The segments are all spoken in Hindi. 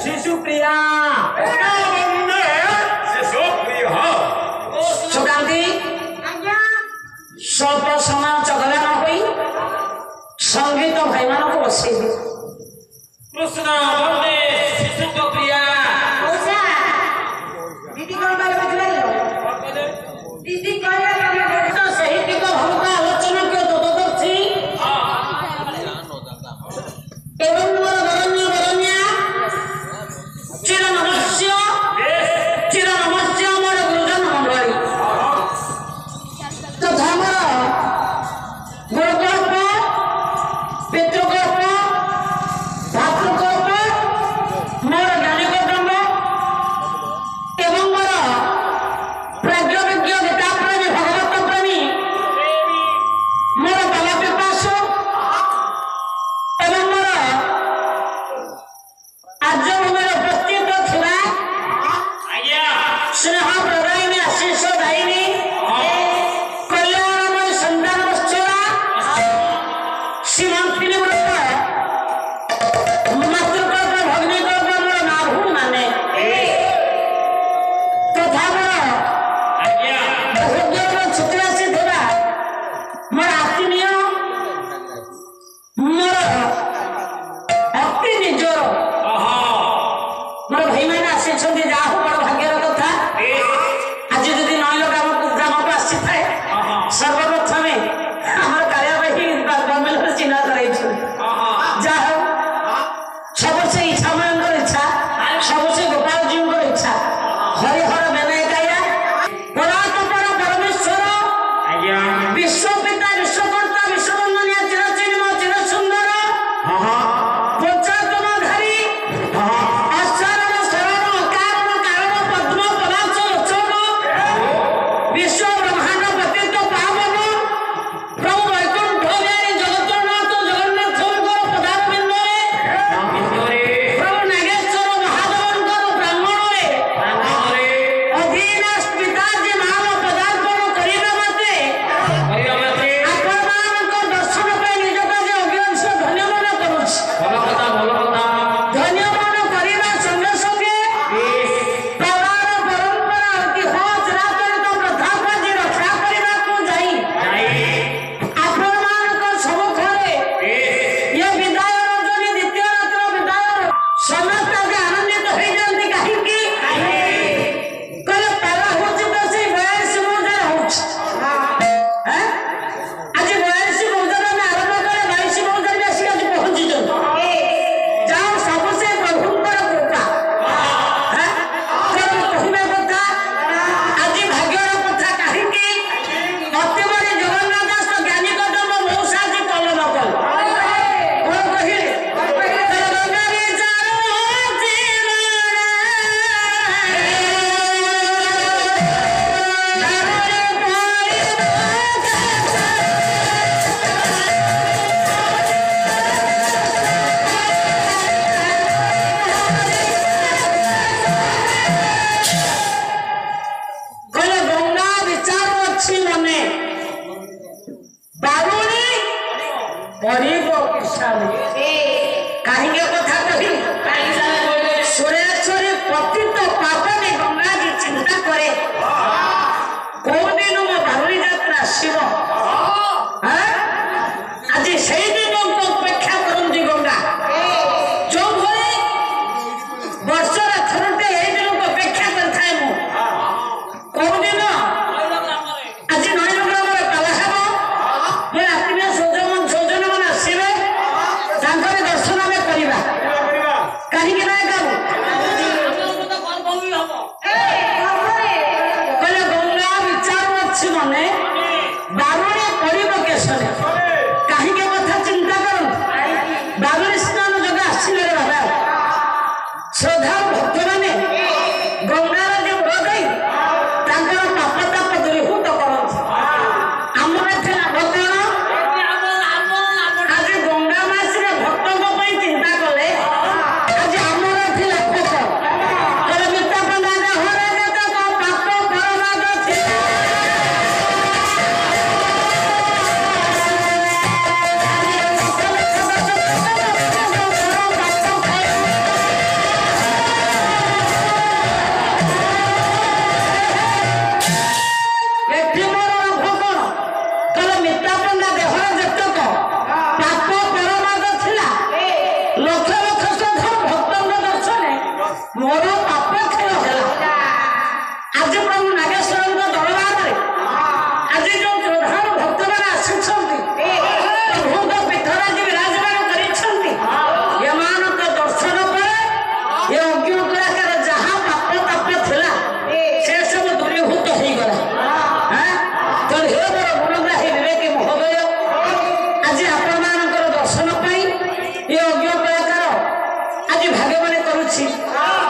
शिशुप्रिया शिशुप्रिया सुकांती स्वल्प समय चगला न होई संगीत भाई मान को बसई कृष्ण वंदे शिशु प्रिया ओसा दीदी कोन बारे बुझले दीदी कहले तो सही टिक भूमिका आलोचना के दददर्शी एवं मोर वरण्य वरण्या चिर नमस्य मोर गुरुजन मंडली तथा मोर गुरुकल्प पितृकल्प भातृकल्प मोर ज्ञानिकल्प एवं मोर प्राज्ञविज्ञ गीताप्रेमी भगवत प्रेमी मोर बाला पिपासु एवं मोर आर्यभूमिर उपस्थित थिबा आज्ञा स्नेह प्रदायिनी आशीष दायिनी कल्याणमय संतान वत्सला श्रीमंतिनी व्रत मातृकल्प भगिनीकल्प मोर नाभू माने तथा मोर आज्ञा बहुज्ञान छुटियासी थिबा मोर आत्मीय मोर अति निजर मोर भाई मैंने आसिछन्ति जाहु बड़ भाग्यर कथा आज यदि नैल ग्राम को आसी थाए सर्वप्रथमे हमर कार्यवाही गवर्नमेंट चिन्ह कराई जाहु सबसे इच्छा मयंकर इच्छा सबसे गोपाल जी इच्छा हरिहर बेनायकाया परात्पर परमेश्वर आज्ञा विश्वपिता विश्वकर्ता विश्ववंदनीय चिरचिन्मय चिरसुंदर पंचायतनाधारी आचार्य शरण कारण कारण मोर पाप क्षय है आज प्रभु नागेश्वर दरबार आज जो प्रधान भक्त मैंने आसी प्रभु पीठर आज विराजमान कर दर्शन पर ये अज्ञ कलाकार जहाँ पाप ताप थिला से सब दूरीभूत हो गला तो हे मोर गुणग्राही विवेकी महोदय आज आपण मानकर दर्शन पाई ये अज्ञ कलाकार आज भाग्य मन करुछि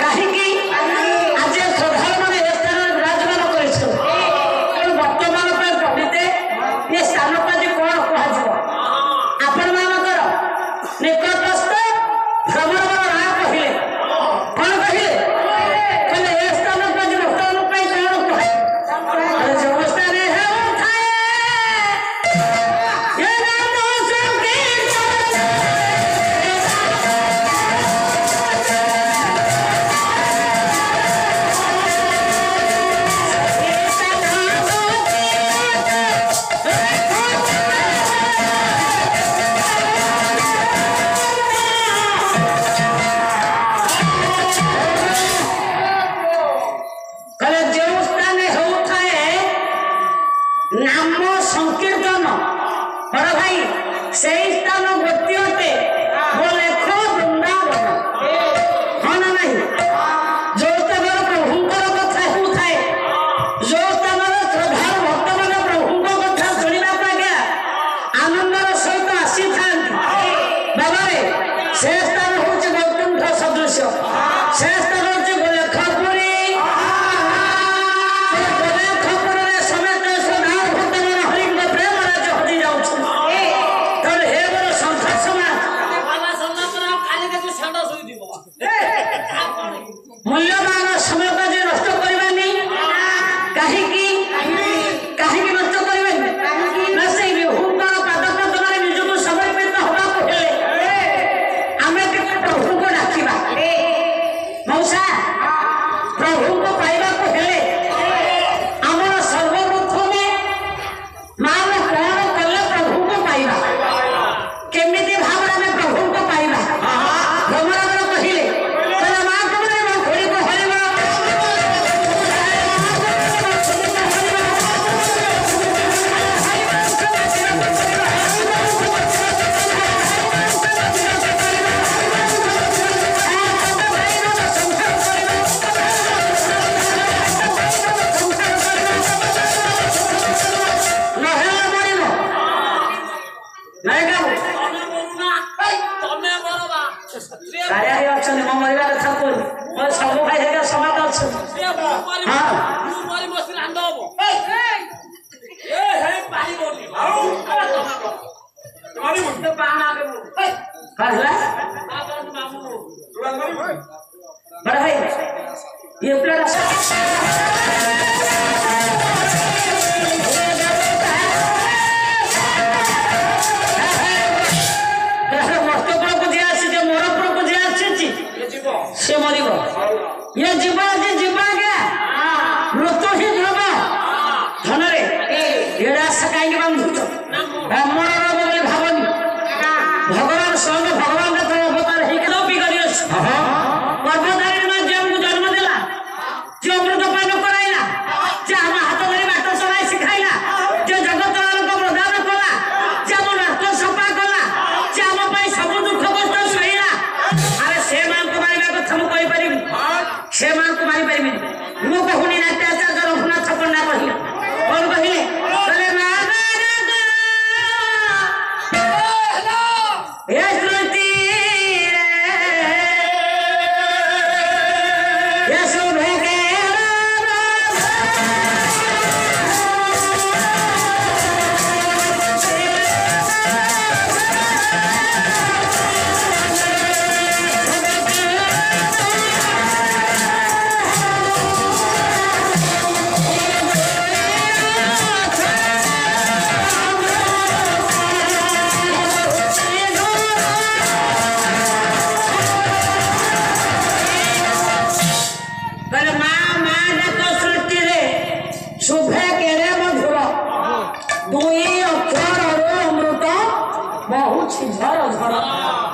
कहीं आज श्रद्धा मैंने ए स्थान विराजमान कर वर्तमान पर पंडिते ये स्थान को आज कौन कह आपण मानकर निकटस्थ भ्रमण ना कहले कौन कहले कहले ए स्थान को आज वर्तमान पर कौन कहे जो स्थान है उठाए ये नाम कले जो स्थान होଥାଏ नाम संकीर्तन बड़ भाई से स्थान गोटी अटे बोले खो वृंदावन हाँ ना नहीं जो स्थान प्रभुंकर कथा होଥାଏ जो स्थान श्रद्धा भक्त मैंने प्रभुंक कथा शुणा आज्ञा आनंदर सहित आसी था बाबा से स्थान हूँ वैकुंठ सदृश से स्थान हूँ गोलेखपुरी समेत श्रद्धा भक्त मन हरिंग प्रेम राज हजि जाऊँ हे मोर संसार समाज मूल्यवान समय का जे नष्ट करवानी कहीं नष्ट करवानी ना से विभुंकर पादपद्म में निजको समर्पित होगा हेले आमे प्रभु को डाकिबा मौसा प्रभु को पाइबा को हेले हमर सर्वप्रथम मान कौन कले प्रभु को पाइबा केमिति भाव में प्रभु को पाइबा भ्रमण कहले कहले मां तुमरे घोड़ी को हरिबा मरिया कथा कह सब खाई समाज अच्छे बड़ा भाई ये से मरिब ये जीव आज जीवा गया मृत्यु ही ध्रुव धन रे आशा कहीं बांधुच ब्राह्मण रोग बोली भावनी भगवान स्वयं भगवान अवतार गर्भधारी मां जेमको जन्म देला जो अमृत पान कराइला जे हम हाथ धरी बाट चलाई शिखाइला जे जगत को प्रदान कला जे हम रक्त सफा कला जे हम पाई सब दुख कष्ट सहिला अरे से मां को मारिबा कथा मु कहि परिबी से मां को मारि परिबी मु कहूनी नाट्याचार्य रघुनाथ पंडा कहिला कौन कहिले कहले ये श्रुति ये शुभ के झर झर